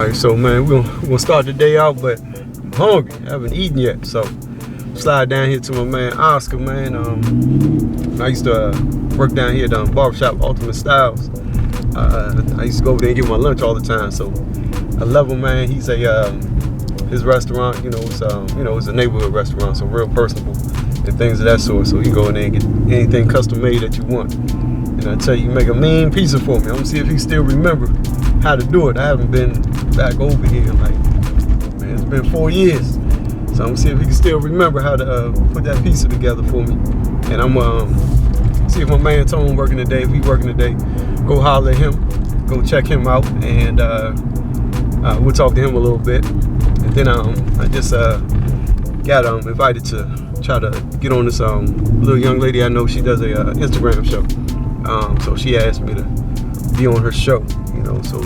Alright, so man, we'll start the day out, but I'm hungry. I haven't eaten yet, so slide down here to my man Oscar, man. I used to work down here at Barbershop Ultimate Styles. I used to go over there and get my lunch all the time, so I love him, man. He's his restaurant, it's a neighborhood restaurant, so real personable and things of that sort. So you can go in there and get anything custom made that you want. And I tell you, make a mean pizza for me. I'm gonna see if he still remember how to do it. I haven't been back over here man, it's been 4 years. So I'm gonna see if he can still remember how to put that pizza together for me. And I'm see if my man Tone working today. If he working today, go holler at him, go check him out, and we'll talk to him a little bit. And then I just got invited to try to get on this little young lady I know. She does a Instagram show. So she asked me to be on her show, so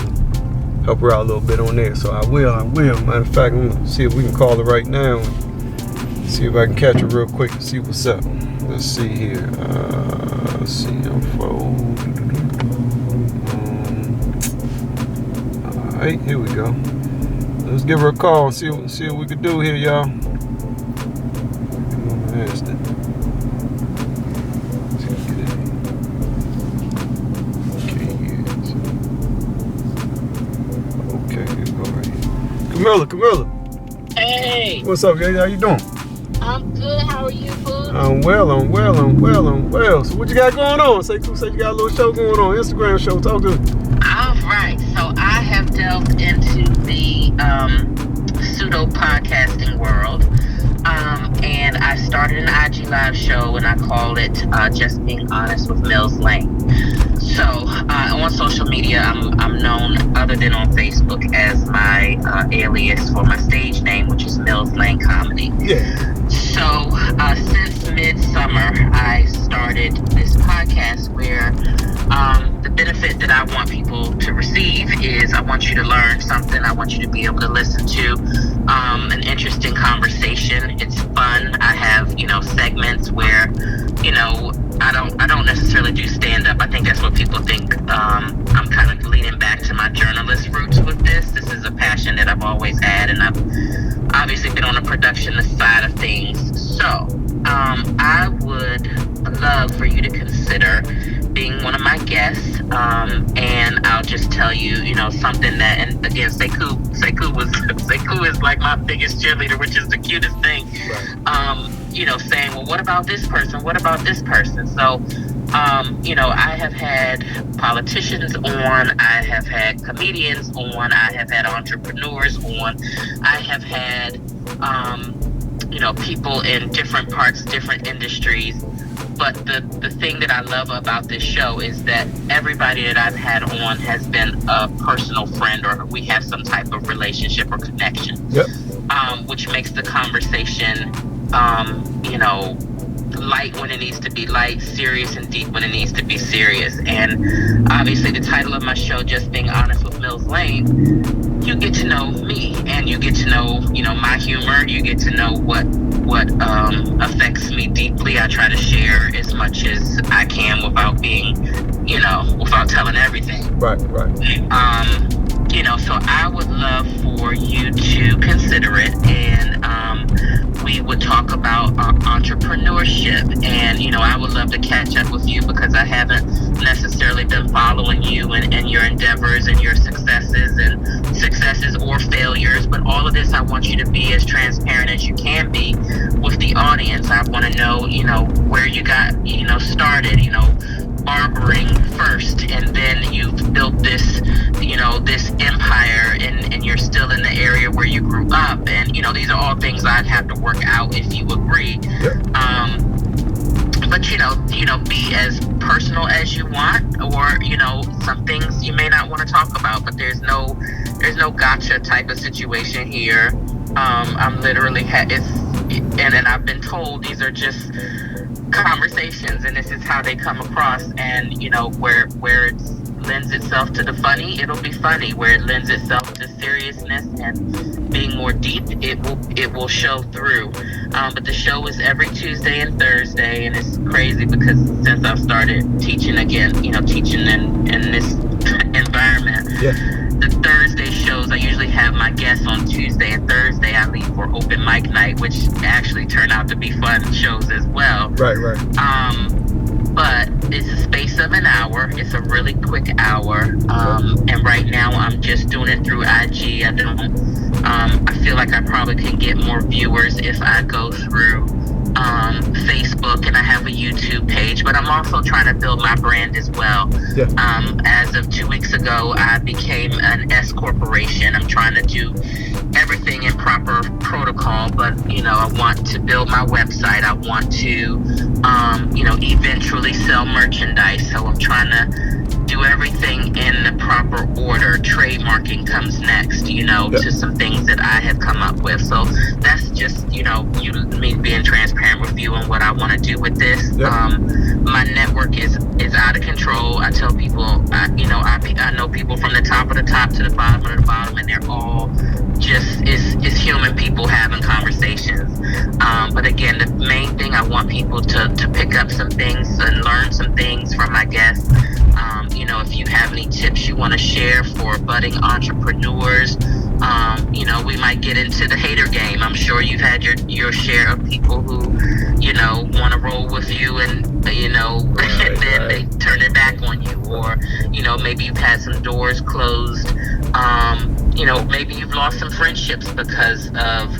help her out a little bit on there. So I will. Matter of fact, I'm gonna see if we can call her right now and see if I can catch her real quick and see what's up. Let's see here. Let's see info. Alright, here we go. Let's give her a call and see what we can do here, y'all. Camilla. Hey. What's up, guys? How you doing? I'm good. How are you, boo? I'm well. So what you got going on? Say you got a little show going on, Instagram show. Talk to me. All right. So I have delved into the pseudo podcasting world. And I started an IG live show, and I call it Just Being Honest with Mills Lane. So on social media, I'm known, other than on Facebook, as my alias for my stage name, which is Mills Lane Comedy. Yeah. So since midsummer, I started this podcast where the benefit that I want people to receive is I want you to learn something. I want you to be able to listen to an interesting conversation. It's fun. I have, segments where, I don't necessarily do stand-up. I think that's what people think. I'm kind of leaning back to my journalist roots with this. This is a passion that I've always had, and I've obviously been on the production side of things. So I would love for you to consider being one of my guests, and I'll just tell you, something that, and again, Sekou is like my biggest cheerleader, which is the cutest thing. Right. Saying, well, what about this person? So, I have had politicians on, I have had comedians on, I have had entrepreneurs on, I have had, people in different parts, different industries. But the thing that I love about this show is that everybody that I've had on has been a personal friend, or we have some type of relationship or connection. Yep. Which makes the conversation, light when it needs to be light, serious and deep when it needs to be serious. And obviously the title of my show, Just Being Honest with Mills Lane, you get to know me, and you get to know, my humor. You get to know what affects me deeply. I try to share as much as I can without being, without telling everything. Right. So I would love for you to consider it, and we would talk about entrepreneurship, and I would love to catch up with you because I haven't necessarily been following you and your endeavors and your successes or failures, but all of this I want you to be as transparent as you can be with the audience. I want to know, where you got, started, barbering first, and then you've built this, this empire, and you're still in the area where you grew up, and these are all things I'd have to work out if you agree. But be as personal as you want, or some things you may not want to talk about, but there's no gotcha type of situation here. I'm literally and I've been told these are just conversations, and this is how they come across, and where it lends itself to the funny, it'll be funny. Where it lends itself to seriousness and being more deep, it will show through. But the show is every Tuesday and Thursday, and it's crazy because since I've started teaching again, teaching in this environment, the Thursday shows I usually have my guests on Tuesday and Thursday. I leave for open mic night, which actually turn out to be fun shows as well. Right. But it's a space of an hour. It's a really quick hour. And right now I'm just doing it through IG. I feel like I probably can get more viewers if I go through Facebook, and I have a YouTube page, but I'm also trying to build my brand as well. Yeah. As of 2 weeks ago, I became an S corporation. I'm trying to do everything in proper protocol, but I want to build my website. I want to eventually sell merchandise, so I'm trying to do everything in the proper order. Trademarking comes next, to some things that I have come up with. So that's just, me being transparent with you on what I want to do with this. My network is out of control. I tell people, I know people from the top of the top to the bottom of the bottom, and they're all just is human people having conversations. But again, the main thing, I want people to pick up some things and learn some things from my guests. If you have any tips you want to share for budding entrepreneurs, we might get into the hater game. I'm sure you've had your share of people who, want to roll with you and, and then they turn it back on you. Or, maybe you've had some doors closed. Maybe you've lost some friendships because of,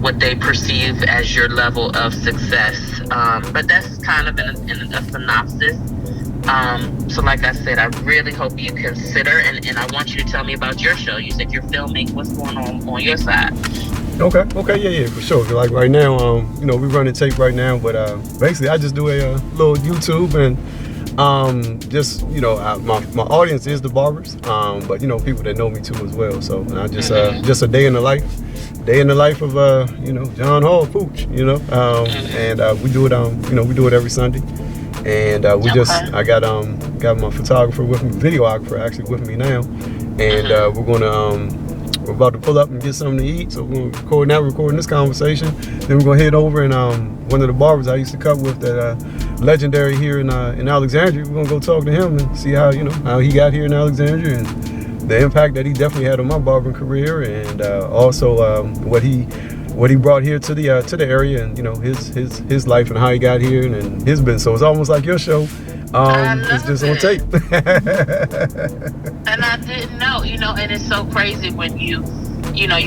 what they perceive as your level of success. But that's kind of in a synopsis. So like I said, I really hope you consider, and I want you to tell me about your show. You said you're filming. What's going on your side? Okay, yeah, for sure. Like right now, we're running tape right now, but basically I just do a little YouTube, and my audience is the barbers, but people that know me too as well. So I just a day in the life of John Hall Pooch, and we do it every Sunday. And I got my photographer with me, videographer actually with me now, and we're about to pull up and get something to eat. So we're gonna recording this conversation. Then we're gonna head over, and one of the barbers I used to cut with, that legendary here in Alexandria. We're gonna go talk to him and see how he got here in Alexandria, and the impact that he definitely had on my barbering career, and also what he brought here to the area, and his life and how he got here and his business. So it's almost like your show. It's just on tape. And I didn't know, and it's so crazy when you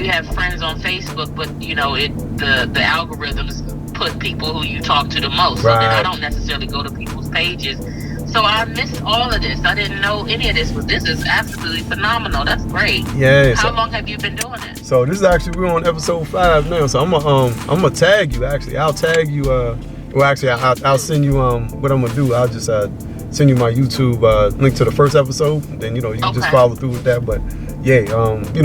have friends on Facebook, but the algorithms put people who you talk to the most. So then I don't necessarily go to people's pages. So I missed all of this. I didn't know any of this. This is absolutely phenomenal. That's great. Yeah. How long have you been doing it? So this is actually, we're on episode 5 now. So I'm gonna tag you. Actually, I'll tag you. I'll send you what I'm gonna do. I'll just send you my YouTube link to the first episode. Then you can just follow through with that. But yeah,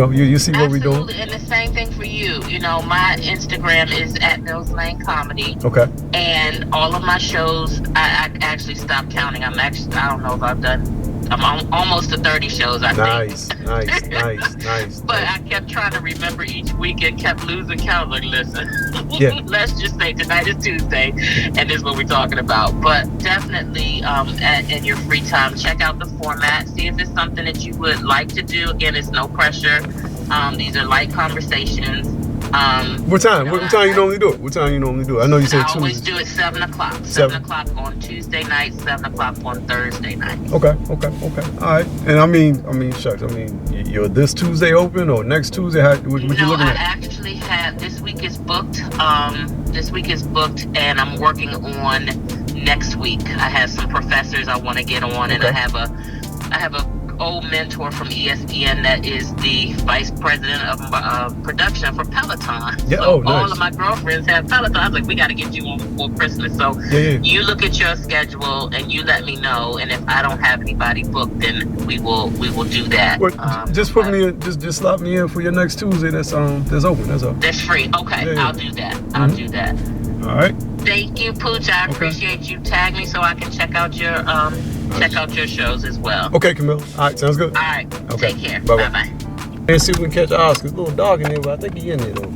you see what we're doing. Absolutely, and the same thing for you. My Instagram is at Mills Lane Comedy. Okay. And all of my shows, I actually stopped counting. I don't know if I've done. I'm almost to 30 shows, I think. Nice. But I kept trying to remember each week and kept losing count. Like, listen, let's just say tonight is Tuesday, and this is what we're talking about. But definitely, in your free time, check out the format. See if it's something that you would like to do. Again, it's no pressure. These are light conversations. What time? What time you normally do it? I know you said Tuesday. I always do it 7 o'clock. 7 o'clock on Tuesday night, 7 o'clock on Thursday night. Okay. All right. And I mean, shucks. You're this Tuesday open or next Tuesday? What you looking at? I actually have, this week is booked. And I'm working on next week. I have some professors I want to get on, and I have a old mentor from ESPN that is the vice president of production for Peloton. Yeah, so nice. All of my girlfriends have Peloton. I was like, we got to get you on before Christmas. So you look at your schedule and you let me know. And if I don't have anybody booked, then we will do that. Well, just put me in. Just slot me in for your next Tuesday. That's open. That's all. That's free. Okay, I'll do that. I'll do that. All right. Thank you, Pooch. I appreciate you. Tag me so I can check out your shows as well. Okay, Camille. All right, sounds good. All right. Okay. Take care. Bye-bye. Let's see if we can catch Oscar. It's a little dark in there, but I think he in there though.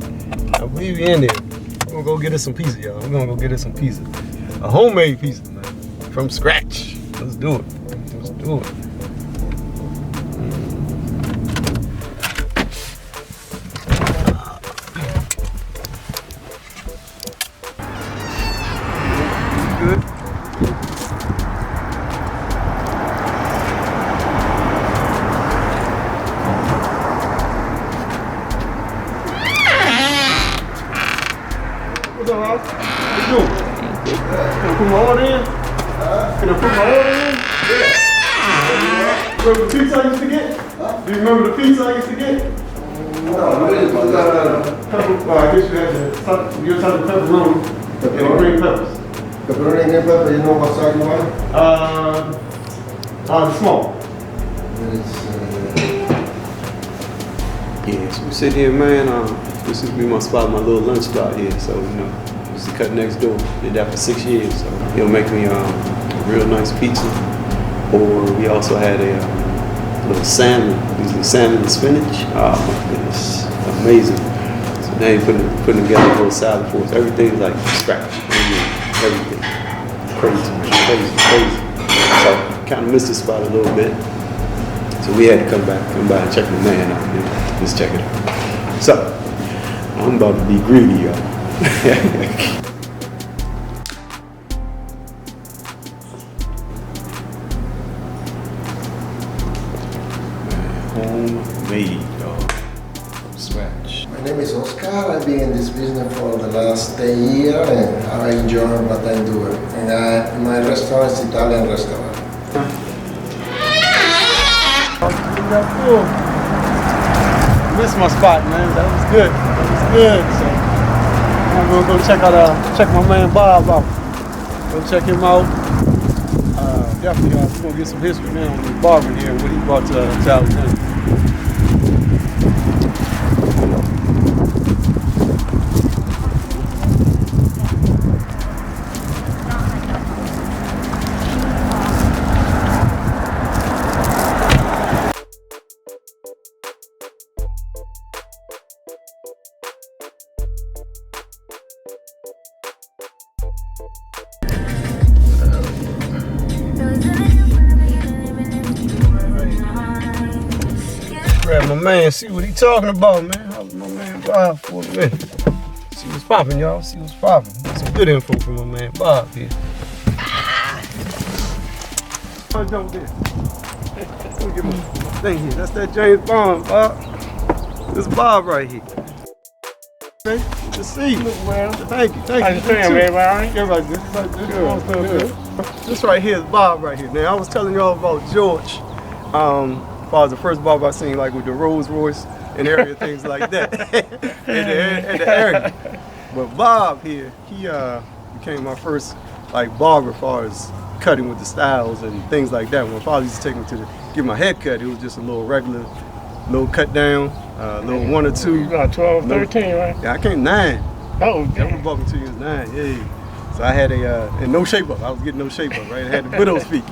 I believe he in there. We're gonna go get us some pizza, y'all. We're gonna go get us some pizza. A homemade pizza, man. From scratch. Let's do it. good. What's up, Ross? How you doing? Can I put my order in? Can I put my order in? Yeah. Remember the pizza I used to get? Do you remember the pizza I used to get? No, I guess you had the, you had the pepperoni and the green peppers. Pepperoni and green pepper, you know what size you want? The small. It's, Yeah, so we sit here, man. This is be my spot, my little lunch spot here. So, you know, used to cut next door. Did that for 6 years. So he'll make me a real nice pizza. Or we also had a little salmon, usually salmon and spinach. Oh my goodness, amazing. So now you're putting together a little salad for us. Everything's like scratch. Everything. Crazy. So kind of missed the spot a little bit. So we had to come by and check the man out. You know, just check it out. So I'm about to be greedy, y'all. Homemade, dog. From scratch. my name is Oscar. I've been in this business for the last 10 years and I enjoy what I'm doing. And my restaurant is Italian restaurant. Missed my spot, man. That was good. So I'm gonna go check my man Bob out. Go check him out. Definitely, we're gonna get some history now on the Barber here and what he brought to Alexander. Grab my man, see what he talking about, man. How's my man Bob for a minute? See what's popping, y'all. See what's popping. Some good info from my man Bob here. Let me get my thing here. That's that James Bond, Bob. This is Bob right here. Okay, good to see you. Well, Thank you. how you feeling, everybody? Everybody good. This right here is Bob right here. Now I was telling y'all about George. As the first Bob I seen, like with the Rolls Royce and area things like that in the area. But Bob here, he became my first like barber as far as cutting with the styles and things like that. When my father used to take me to get my head cut, it was just a little regular, little cut down, little 1 or 2. You about 12, 13, right? Yeah, I came 9. Oh, That was bought me 2 years 9. Yeah. So I had and no shape up. I was getting no shape up, right? I had the widow's feet.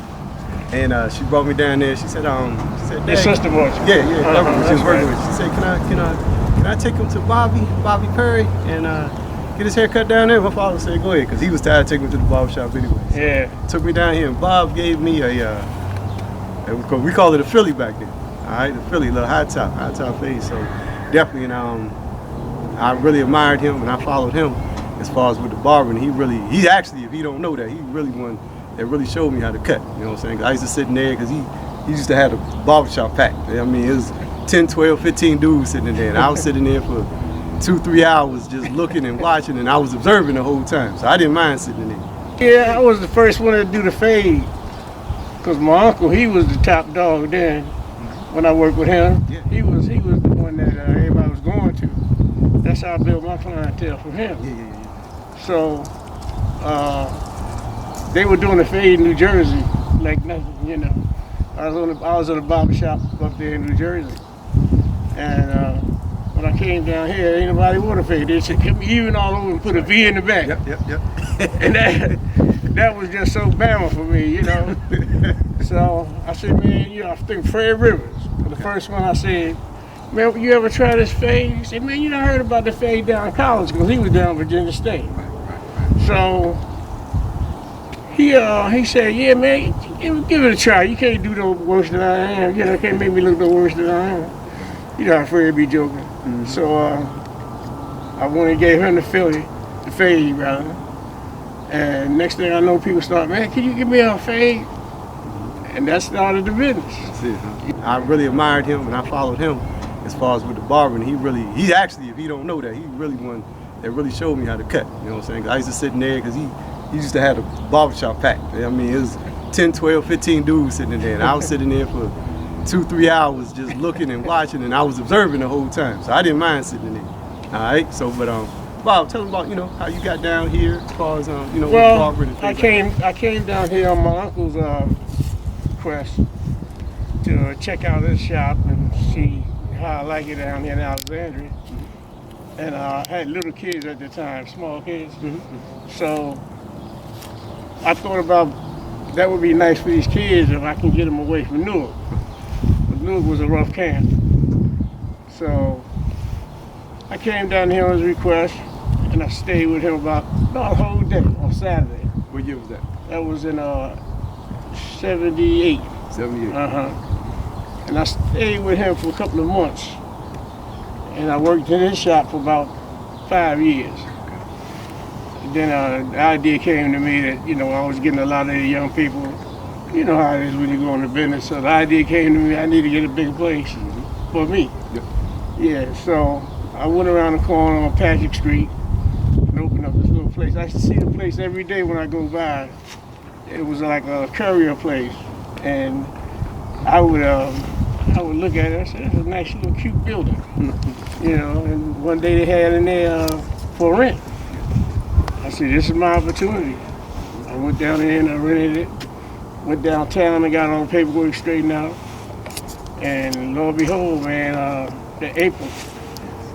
And she brought me down there. She said, your sister brought you? Yeah, definitely. She was working right. with. She said, can I take him to Bobby Perry, and get his hair cut down there? My father said, go ahead, because he was tired of taking me to the barber shop anyway. So Yeah. took me down here, and Bob gave me we called it a Philly back then. All right, the Philly, little high top fade. So definitely, I really admired him, and I followed him as far as with the barber. And he actually, if you don't know that, he really one that really showed me how to cut. You know what I'm saying? 'Cause I used to sit in there because he used to have the barbershop packed. I mean, it was 10, 12, 15 dudes sitting in there, and I was sitting there for 2-3 hours just looking and watching, and I was observing the whole time, so I didn't mind sitting in there. Yeah, I was the first one to do the fade. Because my uncle, he was the top dog then when I worked with him. Yeah. He was the one that everybody was going to. That's how I built my clientele from him. Yeah. So, they were doing the fade in New Jersey like nothing, you know. I was on a barber shop up there in New Jersey. And when I came down here, ain't nobody want to fade. They said, "Come even all over and put a V in the back." Yep. And that was just so Bama for me, you know. So I said, man, you know, I think Fred Rivers, the first one I said, man, you ever try this fade? He said, man, you done heard about the fade down in college, because he was down in Virginia State. So he said, yeah, man, give it a try. You can't do no worse than I am. You know, can't make me look no worse than I am. You know, Fred be joking. Mm-hmm. So I went and gave him the fade rather. And next thing I know, people start, man, can you give me a fade? And that started the business. That's it, huh? I really admired him, and I followed him as far as with the barber, and he actually, if he don't know that, he really one that really showed me how to cut, you know what I'm saying? I used to sit in there, because he used to have the barbershop packed. I mean, it was 10, 12, 15 dudes sitting in there, and I was sitting there for 2-3 hours just looking and watching, and I was observing the whole time, so I didn't mind sitting in there. All right, so, but, Bob, tell them about, you know, how you got down here as far as, you know, well, with barber and things I came down here on my uncle's request to check out his shop and see how I like it down here in Alexandria. And I had little kids at the time, small kids. So I thought about that would be nice for these kids if I can get them away from Newark. But Newark was a rough camp. So I came down here on his request, and I stayed with him about a whole day on Saturday. What year was that? That was in 78. 78. And I stayed with him for a couple of months. And I worked in his shop for about 5 years. And then the idea came to me that, you know, I was getting a lot of the young people, you know how it is when you go into business. So the idea came to me, I need to get a bigger place for me. Yep. Yeah, so I went around the corner on Patrick Street and opened up this little place. I see the place every day when I go by. It was like a courier place. And I would look at it and say, that's a nice little cute building. You know, and one day they had in there for rent. I said, this is my opportunity. I went down there and I rented it. Went downtown and got all the paperwork straightened out. And lo and behold, man, in April,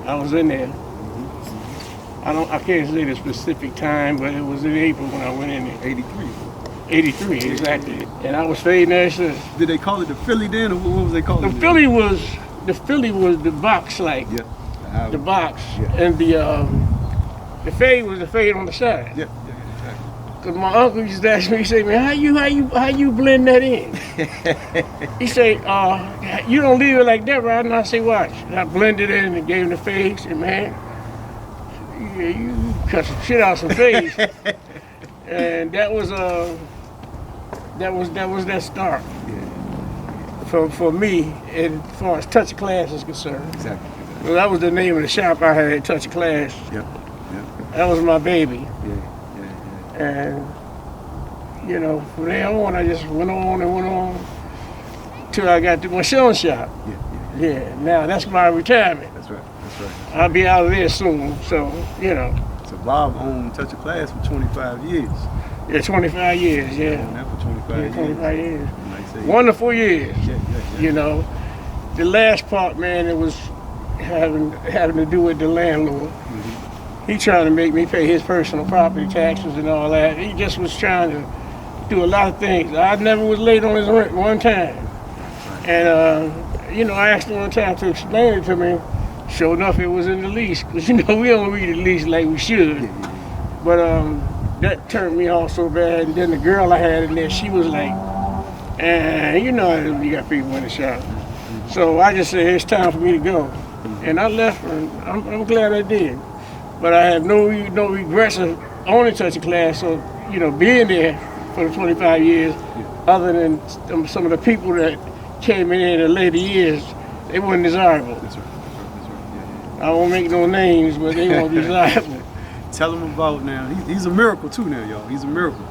I was in there. I can't say the specific time, but it was in April when I went in there. 83. 83, exactly. And I was fading there since. Did they call it the Philly then, or what was they calling it? The Philly was the box like. Yeah. The box. Yeah. And the fade was the fade on the side. Yeah, exactly. Cause my uncle used to ask me, he said, man, how you blend that in? He said, you don't leave it like that, right? And I say, watch. And I blended it in and gave him the fade. He said, man, yeah, you cut some shit out some fades. And that was that start. Yeah. For me, as far as Touch of Class is concerned. Exactly. Well, that was the name of the shop I had, Touch of Class. Yep. That was my baby. Yeah. And, you know, from there on, I just went on till I got to my sewing shop. Yeah. Now that's my retirement. That's right. I'll be out of there soon, so, you know. So Bob owned Touch of Class for 25 years. Yeah, 25 years, yeah. Owned that for 25 years. 25 years. Like Wonderful years. Yeah. You know, the last part, man, it was having to do with the landlord. He trying to make me pay his personal property taxes and all that. He just was trying to do a lot of things. I never was late on his rent one time. And, you know, I asked him one time to explain it to me. Sure enough, it was in the lease. Because, you know, we don't read the lease like we should. But that turned me off so bad. And then the girl I had in there, she was like, you know, you got people in the shop. So I just said, it's time for me to go. And I left, and I'm glad I did. But I have no regrets of owning Touch of Class, so, you know, being there for the 25 years, other than some of the people that came in the later years, they weren't desirable. That's right. I won't make no names, but they weren't desirable. Tell him about now. He's a miracle too now, y'all. He's a miracle.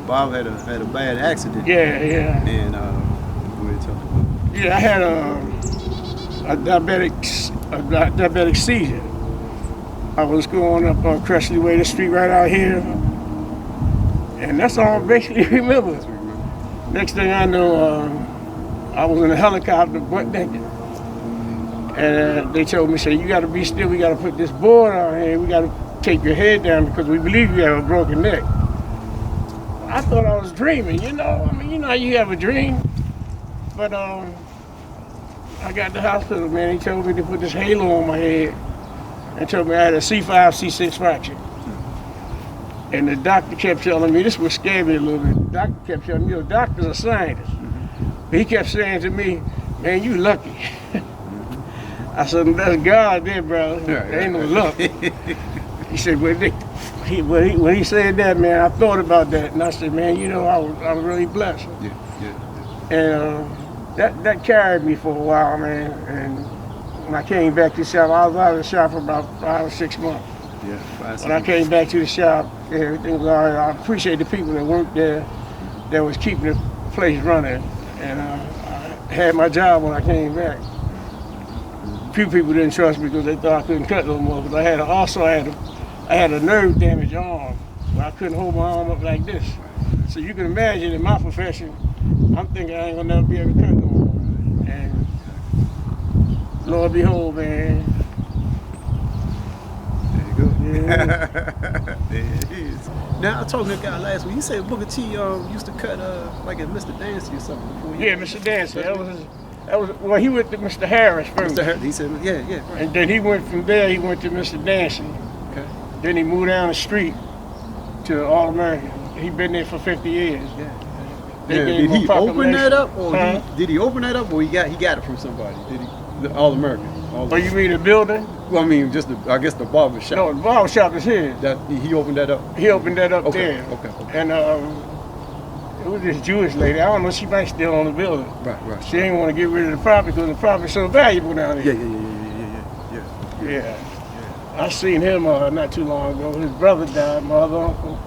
Bob had a bad accident. Yeah. And go ahead, tell him. Yeah, I had a diabetic seizure. I was going up Cressley Way, the street right out here, and that's all I basically remember. Next thing I know, I was in a helicopter, butt naked, and they told me, "Say you got to be still. We got to put this board on here. We got to take your head down because we believe you have a broken neck." I thought I was dreaming, you know. I mean, you know how you have a dream, but I got to the hospital, man. He told me to put this halo on my head. And told me I had a C5, C6 fracture. And the doctor kept telling me, this would scare me a little bit. The doctor kept telling me, the doctor's a scientist. But he kept saying to me, man, you lucky. I said, that's God there, bro. There ain't no luck. He said, well, when he said that, man, I thought about that, and I said, man, you know, I was really blessed. Yeah. And that carried me for a while, man. And when I came back to the shop, I was out of the shop for about 5 or 6 months. Yeah. When I came back to the shop, everything was all right. I appreciate the people that worked there that was keeping the place running. And I had my job when I came back. A few people didn't trust me because they thought I couldn't cut no more. But I had a nerve damage arm where I couldn't hold my arm up like this. So you can imagine in my profession, I'm thinking I ain't gonna never be able to cut no more. And Lord behold, man. There you go. Yeah. There it is. Now I talked to a guy last week. He said Booker T used to cut like at Mr. Dancy or something before. Yeah, Mr. Dancy. That was well. He went to Mr. Harris first. Mr. Harris. He said, yeah, right. And then he went from there. He went to Mr. Dancy. Okay. Then he moved down the street to All American. He been there for 50 years. Yeah. Did he open that up, or huh? did he open that up, or he got it from somebody? Did he? The All American. Oh, you mean the building? Well, I mean, just I guess the barber shop. No, the barber shop is here. That he opened that up. He opened that up Okay. there. Okay. And it was this Jewish lady. I don't know. She might still own the building. Right. She didn't want to get rid of the property because the property's so valuable down there. Yeah. I seen him not too long ago. His brother died, my other uncle.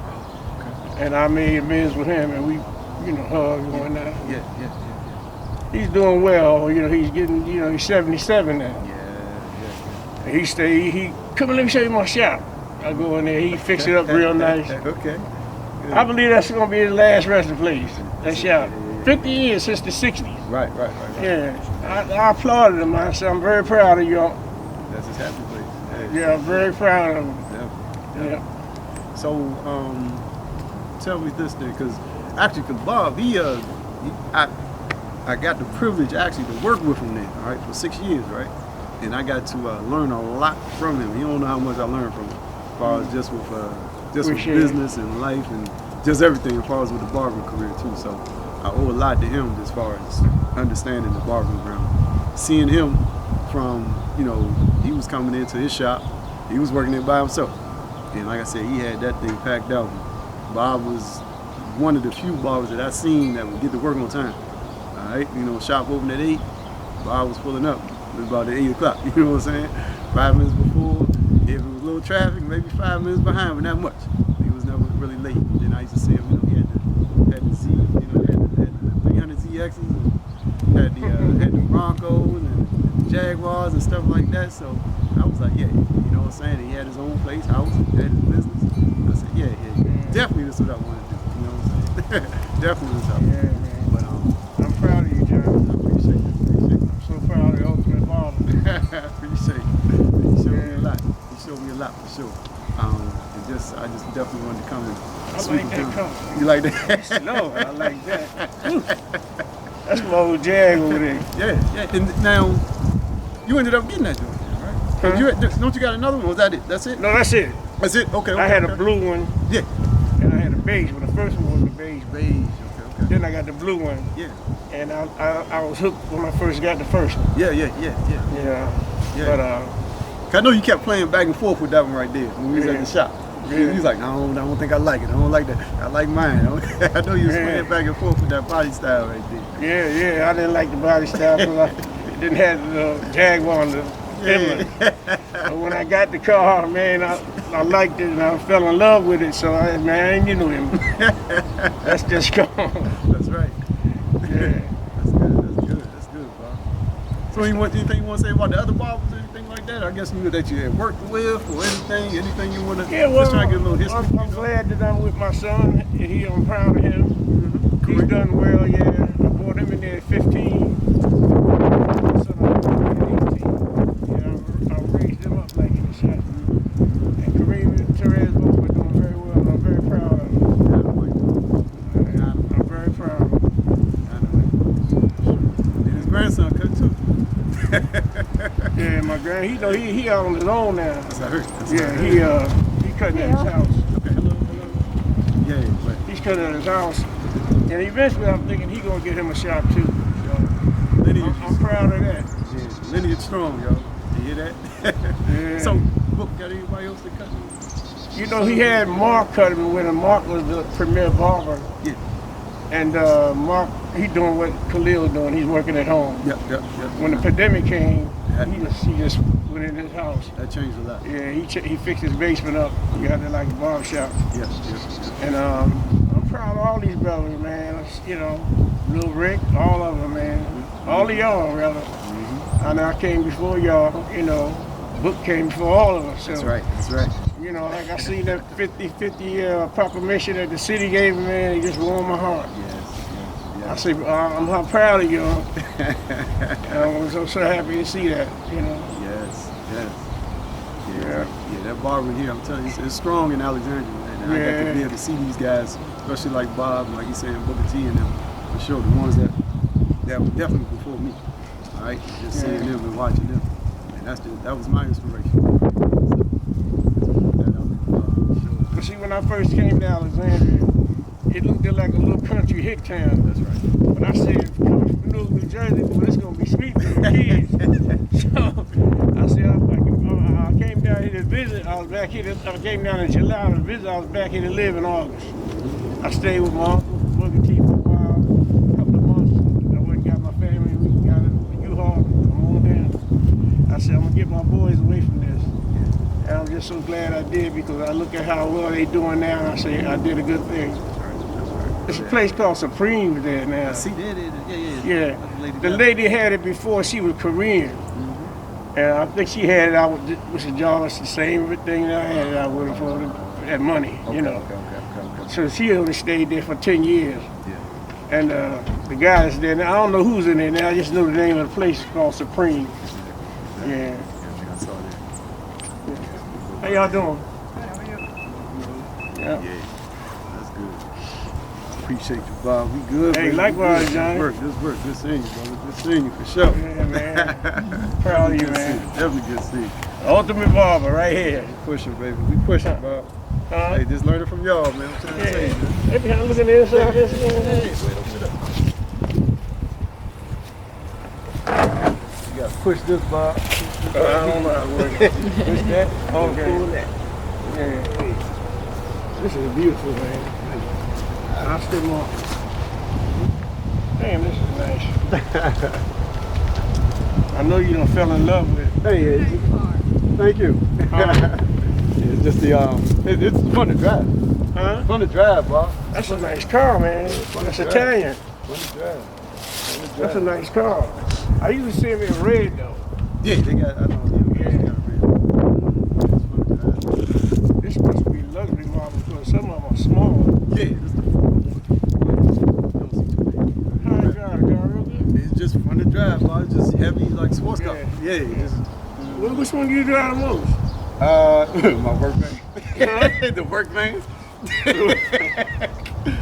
Okay. And I made amends with him, and we, hugged and whatnot. Yeah. He's doing well. He's getting, he's 77 now. Yeah. And he come and let me show you my shop. I go in there, he fix it up real nice. Okay. Good. I believe that's gonna be his last resting place, that shop. 50 years since the 60s. Right. Yeah, I applauded him. I said, I'm very proud of y'all. That's his happy place. Yeah, I'm very proud of him. Yeah. So, tell me this thing, because Bob, I got the privilege actually to work with him then, all right, for 6 years, right? And I got to learn a lot from him. You don't know how much I learned from him, as far as just with business and life and just everything, as far as with the barbering career too. So I owe a lot to him as far as understanding the barbering ground. Seeing him from, he was coming into his shop, he was working there by himself. And like I said, he had that thing packed out. Bob was one of the few barbers that I seen that would get to work on time. All right, shop opened at 8, Bob was pulling up. It was about at 8 o'clock, you know what I'm saying? 5 minutes before, if it was a little traffic, maybe 5 minutes behind, but not much. He was never really late. Then I used to see him, he had the Z, had the 300 ZXs, had the Broncos and Jaguars and stuff like that. So I was like, yeah, you know what I'm saying? He had his own place, house, had his business. I said, yeah, definitely this is what I want to do. You know what I'm saying? Definitely this is what I want to do. But I'm proud of you, John. I appreciate it. I'm so proud of the ultimate barber. I appreciate it. He showed me a lot. He showed me a lot for sure. I just definitely wanted to come and I like that color. You like that? No, I like that. That's my old Jag over there. Yeah. And now, you ended up getting that joint, right? Don't you got another one? Was that it? That's it? No, that's it. That's it? Okay. I had a blue one. Yeah. And I had a beige one. The first one was the beige. Beige. Okay. Then I got the blue one. Yeah. And I was hooked when I first got the first one. Yeah. But I know you kept playing back and forth with that one right there when we was at the shop. Yeah. He was like, no, I don't think I like it. I don't like that. I like mine. I know you was playing back and forth with that body style right there. Yeah. I didn't like the body style because I didn't have the Jaguar on the emblem. But when I got the car, man, I liked it and I fell in love with it. So him. That's just gone. That's right. Yeah. That's good, bro. So anything you want to say about the other barbers or anything like that? I guess that you had worked with or anything you want to just try to get a little history. I'm glad that I'm with my son. I'm proud of him. Mm-hmm. He's done well, yeah. I brought him in there at 15. My son, at 18. Yeah, I raised him up like in the shop. And Kareem and Therese both were doing very well, and I'm very proud of them. I'm very proud of them. And his grandson cut too. Yeah, my grand, he out on his own now. That's what I heard. He cutting at his house. Okay, hello. Yeah, but he's cutting at his house. And eventually I'm thinking he's gonna get him a shop too. So I'm proud of that. Yeah, lineage strong, yo. You hear that? Yeah. So, got anybody else to cut? You know, he had Mark cut him with him. Mark was the premier barber. Yeah. And Mark, he doing what Khalil's doing. He's working at home. Yep. When the pandemic came, he just went in his house. That changed a lot. Yeah, he fixed his basement up. We got it like a barber shop. Yes. And I'm proud of all these brothers, man. You know, Lil Rick, all of them, man. All of y'all, rather. I know I came before y'all. You know, Book came before all of us. So, That's right. You know, like I seen that 50 proclamation that the city gave me, man, it just warmed my heart. Yes. I say, I'm proud of y'all. I'm so happy to see that, you know. Yes. Yeah. That barber here, I'm telling you, it's strong in Alexandria, man. And I got to be able to see these guys, especially like Bob, like you saying, Booker T and them, for sure, the ones that were definitely before me. All right, just seeing them and watching them, and that was my inspiration. But see, when I first came to Alexandria, it looked like a little country hick town. That's right. But I said, coming from New Jersey, well, it's gonna be sweet for the kids. So I said, I came down here to visit. I came down in July to visit. I was back here to live in August. I stayed with my uncle, Booker T, for a while, a couple of months. I went and got my family. We got a U-Haul. I'm on down. I said, I'm gonna get my boys away from this. And I'm just so glad I did, because I look at how well they doing now, and I say I did a good thing. It's a place called Supreme there now. See, Yeah. The lady had it before. She was Korean. And I think she had it out with Mr. Jarvis, the same thing that I had it out with her for that money, you know. Okay. So she only stayed there for 10 years. Yeah. And the guy that's there now, I don't know who's in there now, I just know the name of the place is called Supreme. Yeah. I saw that. How y'all doing? Yeah. That's good. Appreciate you, Bob. We good. Hey, baby. likewise, Good. Johnny. Good work. Good seeing you, brother. Good seeing you for sure. Yeah, man. Proud of you, Good man. seeing you. Definitely good seeing you. Ultimate barber right here. Pushing, baby. We pushing, Bob. Hey, just learning from y'all, man. I'm trying to tell you, man. Maybe I'm looking inside this thing. Hey, wait, open it up. You gotta push this, Bob. I don't know how to work it. Push that? Okay. Pull that. Yeah. This is beautiful, man. I'll still more. Damn, this is nice. I know you done fell in love with it. Hey, thank you. It's just it's fun to drive. Huh? Fun to drive, Bob. That's a nice car, man. That's Italian. Fun to drive. That's a nice car. I usually see them in red, though. Yeah, they got, I know, they got red. It's fun to drive. This must be luxury model because some of them are small. Yeah, this the How you got it, girl? Real good? It's just fun to drive, Bob. It's just heavy, like sports car. Yeah, it's Which one do you drive the most? my work van. The work van.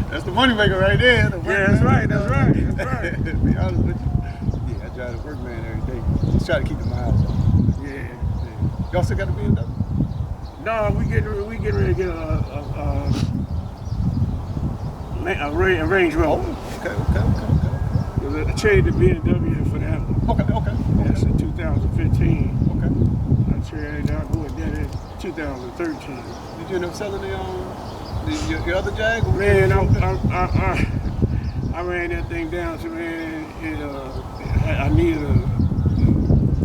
That's the money maker right there. The work That's van. right. To be honest with you. Yeah, I drive the work van every day. Just try to keep the miles up. Yeah. Y'all still got the BMW? No, we getting ready to get a Range Rover. Okay. I traded the BMW for that one. Okay. That's in 2015. Okay. I traded it out with that in 2013. Did you end up selling your other Jag? Man, I ran that thing down to, man, I needed a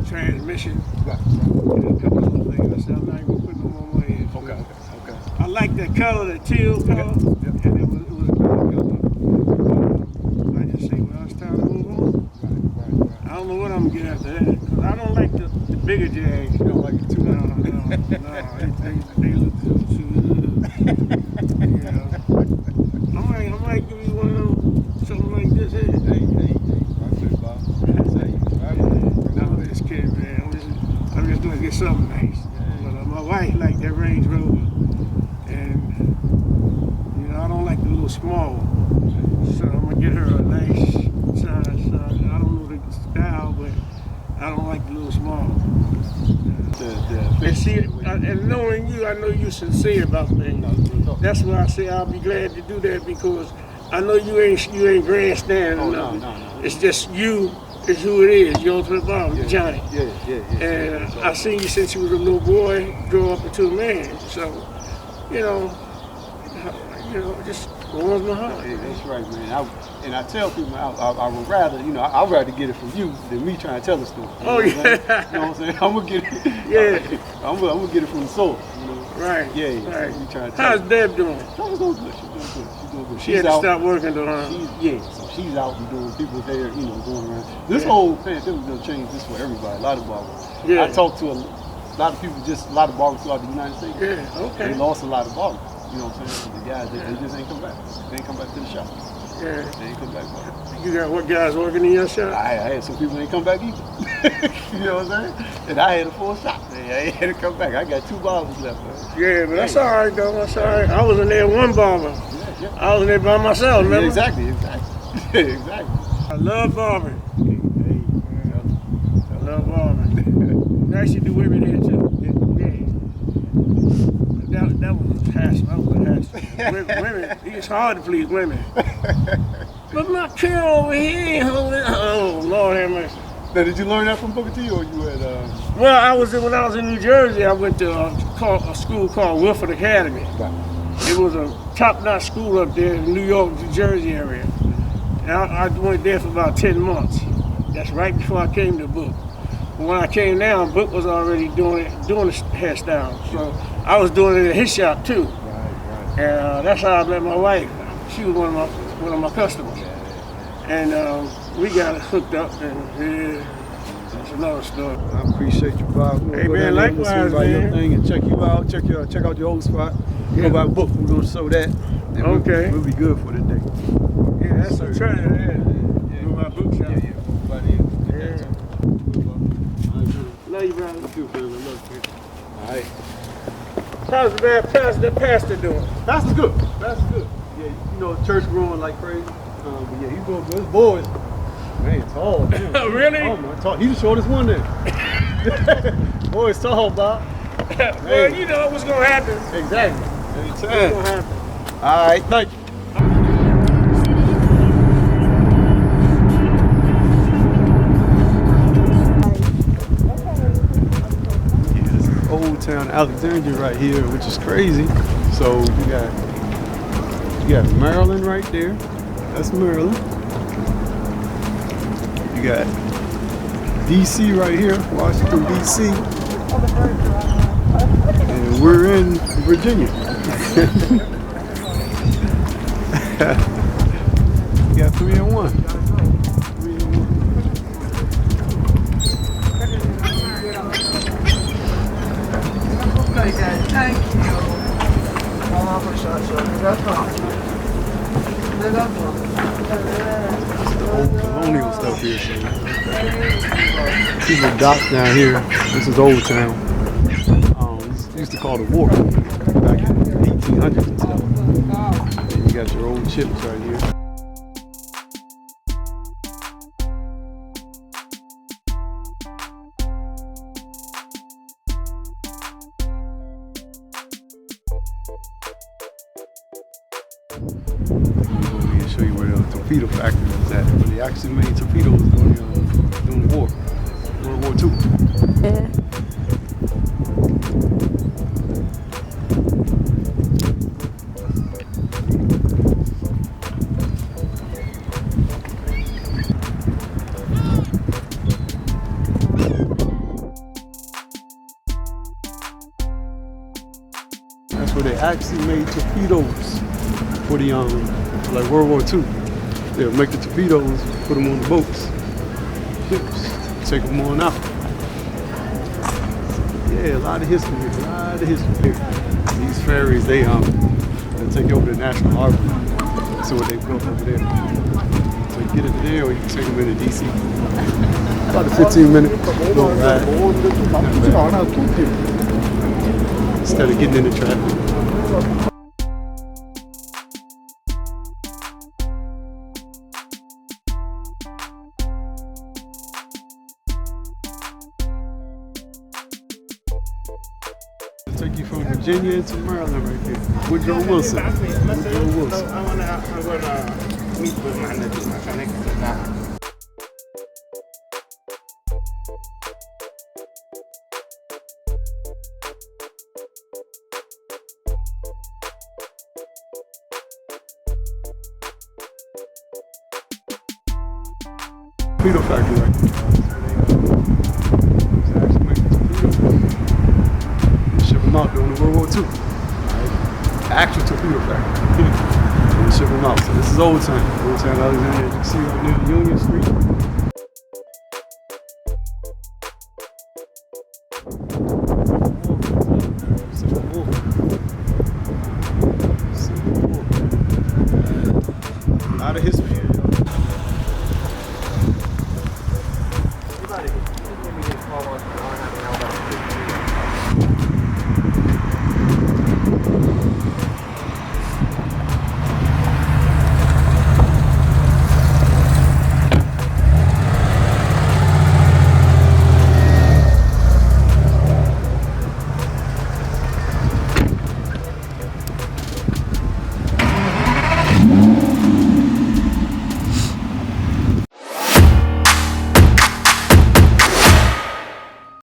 transmission. Right. And a couple of other things. I said, I'm not even putting no more money into it. Okay. I like that color, the teal color, Yep. and it was a good color. I just say, well, it's time to move on. Right. I don't know what I'm gonna get after that, because I don't like the bigger Jags. You don't like it too much? No, they look too you know. I might give you one of them, something like this here. Hey. I feel Bob. No, I'm just kidding, man. I'm just gonna get something nice. But my wife liked that Range Rover, and you know I don't like the little small one. So I'm gonna get her a nice size. I don't know the style, but I don't like the little small. And see, and knowing you, I know you're sincere about things. That's why I say I'll be glad to do that, because I know you ain't grandstanding. Oh, no. It's just you. It's who it is. Your ultimate barber, Johnny. Yeah. And I've seen you since you was a little boy, grow up into a man. So, you know, just warms my heart. Hey, that's right, man. And I tell people, I would rather, I'd rather get it from you than me trying to tell the story. Oh, yeah. You know what I'm saying? I'm gonna get it. Yeah. I'm gonna get it from the source. Right. Yeah. Right. So we trying to How's Deb doing? She's doing good. She's doing good. She had to stop working though, huh? So she's out and doing people's hair, going around. This whole pandemic gonna change this for everybody. A lot of barbers. Yeah. I talked to a lot of people, just a lot of barbers throughout the United States. Yeah. Okay. They lost a lot of barbers. You know what I'm saying? The guys, they just ain't come back. They ain't come back to the shop. Yeah. They ain't come back. You got what guys working in your shop? I had some people ain't come back either. You know what I'm saying? And I had a full shop. I ain't had to come back. I got 2 barbers left. Man. Yeah, but that's all right though. That's all right. I was in there one barber. Yeah. I was in there by myself, remember? Exactly. Exactly. I love barbering. I love barbering. Nice to do women here too. Yeah. That was a hassle. That was a hassle. Women, it's hard to please women. But my curl over here, oh Lord have mercy. Now, did you learn that from Booker T, or you had? Well, when I was in New Jersey, I went to a school called Wilford Academy. Right. It was a top-notch school up there in the New York, New Jersey area. And I went there for about 10 months. That's right before I came to Book. But when I came down, Book was already doing the hairstyle. So I was doing it at his shop too. Right. And that's how I met my wife. She was one of my customers. And we got hooked up, and that's another story. I appreciate you, Bob. Hey man, likewise, man. Your thing and check you out. Check out your old spot. Go by Book. We're gonna show that. And Okay. We'll be good for the day. Yeah, that's a treasure. Yeah. Go by Book shop. Yeah. By the end. Yeah. Love you, brother. Love you, brother. Love you. All right. How's the pastor doing? Pastor's good. Pastor's good. Yeah, church growing like crazy. But yeah, he's doing good. His boys, man, tall. Really? Oh man, tall. He's the shortest one there. Boy's tall, Bob. Well, you know what's gonna happen. Exactly. What's gonna happen. All right, thank you. Yeah, this is Old Town Alexandria right here, which is crazy. So you got Maryland right there. That's Maryland. You got DC right here, Washington DC. And we're in Virginia. You got 3 and 1. 3 and 1. Thank Old colonial stuff here. So people docked down here. This is Old Town. Used to call the wharf back in the 1800s and stuff. And you got your old ships right here. I'll show you where the torpedo factory was at. Where they actually made torpedoes during the war, World War II. Yeah. That's where they actually made torpedoes for the like World War II. They'll make the torpedoes, put them on the boats, ships, take them on out. Yeah, a lot of history here. These ferries, they take you over to National Harbor. That's what they built over there. So you get it there, or you can take them into DC. About a 15-minute little ride. Instead of getting in the traffic. Take you from Virginia to Maryland right there. Woodrow Wilson. Woodrow Wilson. I'm gonna meet with my connector. torpedo factory right there. It's actually making torpedoes. Ship them out during World War II. Right? Actual torpedo factory. And ship them out. So this is Old Town. Old Town, Alexandria. You can see right near Union Street. A lot of history.